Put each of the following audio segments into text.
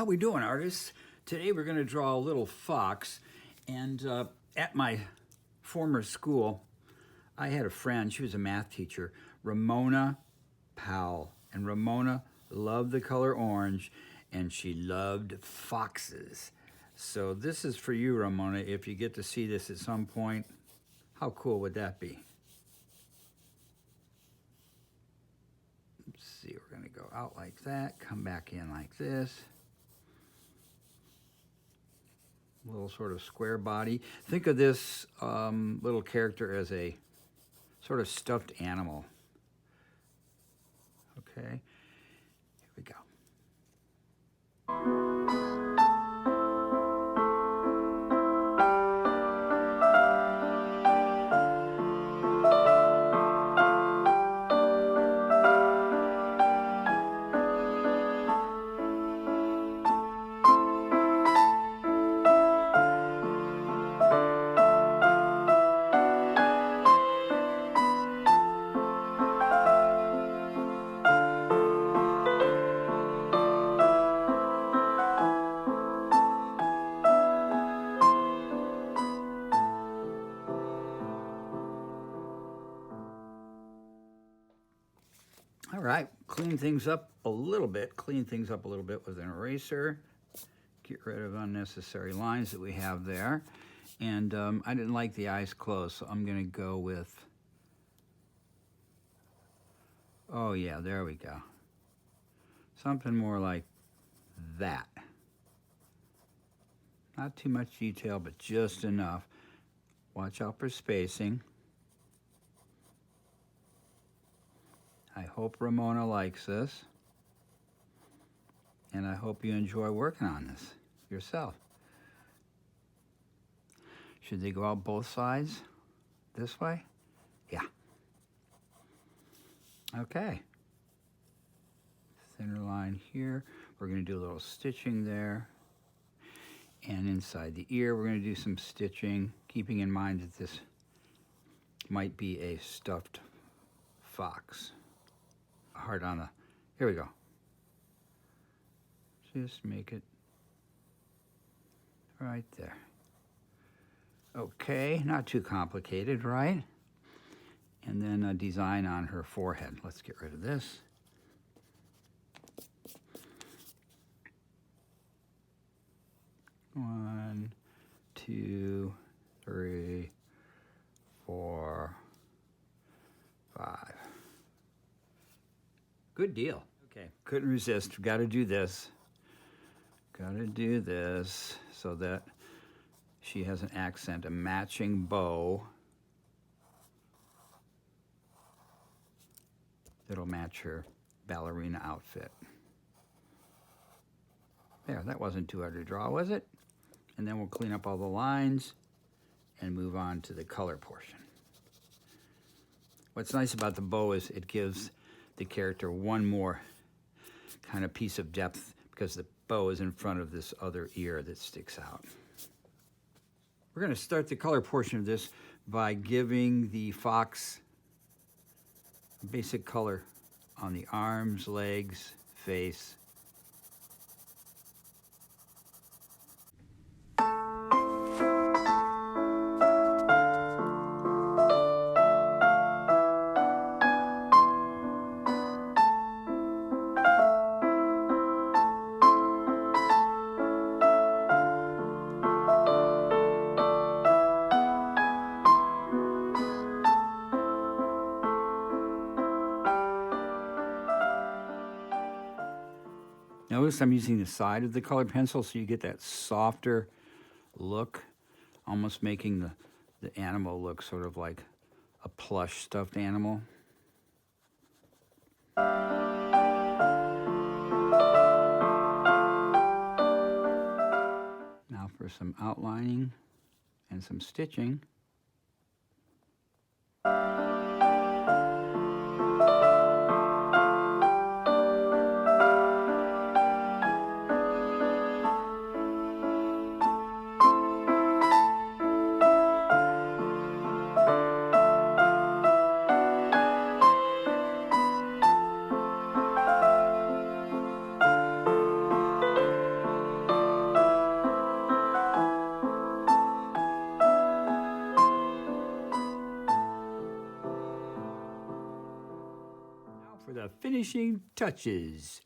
we doing, artists? Today we're going to draw a little fox, and at my former school, I had a friend. She was a math teacher, Ramona Powell, and Ramona loved the color orange, and she loved foxes. So this is for you, Ramona. If you get to see this at some point, how cool would that be? Let's see, we're going to go out like that, come back in like this. Little sort of square body. Think of this little character as a sort of stuffed animal. Okay, here we go. All right, clean things up a little bit with an eraser. Get rid of unnecessary lines that we have there. And I didn't like the eyes closed, so I'm gonna go with, oh yeah, there we go. Something more like that. Not too much detail, but just enough. Watch out for spacing. I hope Ramona likes this, and I hope you enjoy working on this yourself. Should they go out both sides this way? Yeah. Okay. Thinner line here. We're going to do a little stitching there. And inside the ear, we're going to do some stitching, keeping in mind that this might be a stuffed fox. Heart on the, here we go. Just make it right there. Okay, not too complicated, right? And then a design on her forehead. Let's get rid of this. One, two, three, four, five. Good deal. Okay, couldn't resist. Got to do this. Got to do this so that she has an accent, a matching bow that'll match her ballerina outfit. There, that wasn't too hard to draw, was it? And then we'll clean up all the lines and move on to the color portion. What's nice about the bow is it gives the character one more kind of piece of depth because the bow is in front of this other ear that sticks out. We're going to start the color portion of this by giving the fox basic color on the arms, legs, face. Notice I'm using the side of the colored pencil so you get that softer look, almost making the animal look sort of like a plush stuffed animal. Now for some outlining and some stitching. the finishing touches.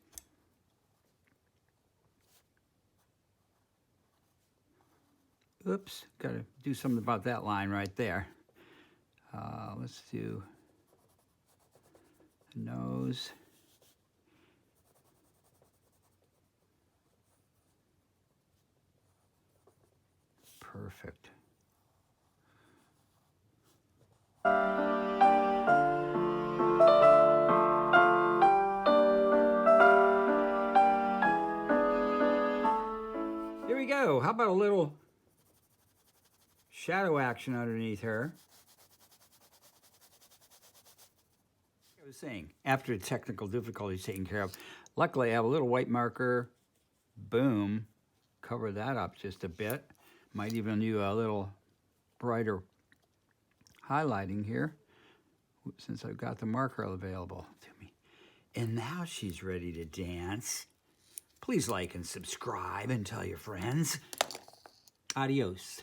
Oops, got to do something about that line right there. Let's do the nose. Perfect. Here we go. How about a little shadow action underneath her? I was saying, after the technical difficulties taken care of, luckily I have a little white marker. Boom. Cover that up just a bit. Might even do a little brighter highlighting here since I've got the marker available to me. And now she's ready to dance. Please like and subscribe and tell your friends. Adios.